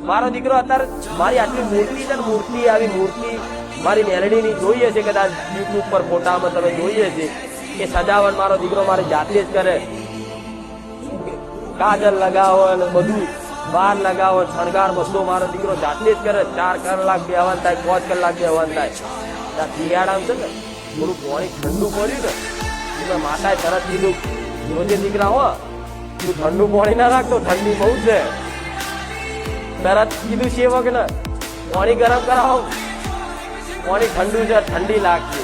મારો દીકરો અત્યારે મારી આટલી મૂર્તિ છે ને, મૂર્તિ આવી મૂર્તિ મારી મેલડીની જોઈએ છે, કદાચ યુટ્યુબ પર ફોટામાં તમે જોઈએ છે કે સજાવટ મારો દીકરો મારે જાતે જ કરે, કાજલ લગાવો અને બધું બાર લગાવો, શણગાર બધો મારો દીકરો જાતે જ કરે. 4 કલાક બેહવાનું થાય, 5 કલાક બેહવાનું થાય. શિયાળામાં છે ને થોડું પાણી ઠંડુ પડ્યું ને, માતાએ તરત કીધું, જોજે દીકરા હો તું ઠંડુ પાણી ના રાખતો, ઠંડી બહુ છે. તરત કીધું સેવક ને પાણી ગરમ કરાવો, પાણી ઠંડુ છે, ઠંડી લાગશે.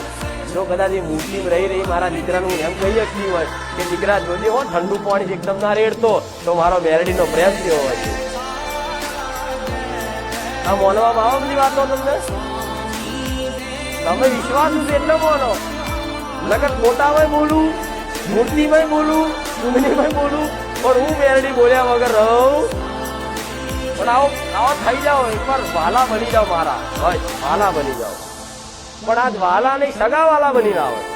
જો કદાચ એ મૂર્તિમાં રહી મારા દીકરાનું એમ કહી શકતી હોય કે દીકરા જોજે હો ઠંડુ પાણી એકદમ ના રેડતો, તો મારો મેરડીનો પ્રેમ કેવો હોય છે. આ માનવામાં આવો બધી વાતો તમને, તમે વિશ્વાસ છે એટલે બોલો, નકર ખોટામાં બોલું, મૂર્તિમાં બોલું, ચૂંટણીમાં બોલું, પણ હું મેરડી બોલ્યા વગર રહું. પણ આવો થઈ જાઓ, એકવાર વાલા બની જાઓ મારા, વાલા બની જાઓ. પણ આજ વાલા નહીં, સગા વાલા બની ના હોય.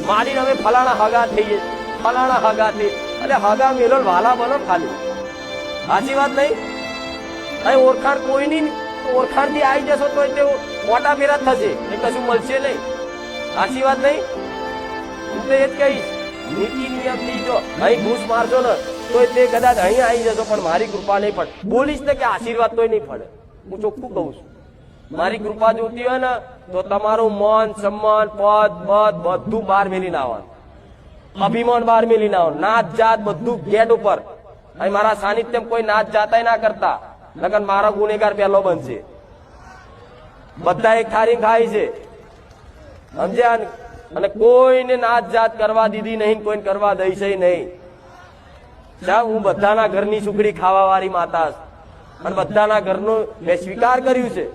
મારી અમે ફલાણા હગા થઈએ, ફલાણા હગા થઈ, એટલે હગા મેલો વાલા બનો ખાલી. સાચી વાત નહીં? અહીં ઓળખાણ કોઈ નહીં, ઓળખાણ થી આવી જશો તો તે મોટા ફેરા થશે, એ કશું મળશે નહીં. સાચી વાત નહીં? હું તો એ જ કહીશ, નીતિ નિયમ થી જો અહીં ઘૂસ મારશો ને તો તે કદાચ અહીં આવી જશો, પણ મારી કૃપા નહીં પડે. બોલીશ ને કે આશીર્વાદ તોય નહીં પડે, હું ચોખ્ખું કહું છું. મારી કૃપા જોતી હોય ને તો તમારું માન સન્માન પદ પદ બધું બહાર મેલી ના આવવાનું, અભિમાન બહાર મેલી ના આવવાનું, નાત જાત બધું ગેટ ઉપર. અહીં મારા સાનિધ્યમ કોઈ નાત જાતાય ના કરતા, નકર મારો ગુનેગાર પહેલો બનશે. બધા એક થાળી ખાય છે, સમજ્યા? અને કોઈને નાત જાત કરવા દીધી નહીં, કોઈને કરવા દઈશે નહીં. હું બધાના ઘરની સુખડી ખાવા વાળી માતા, અને બધાના ઘરનો મેં સ્વીકાર કર્યું છે.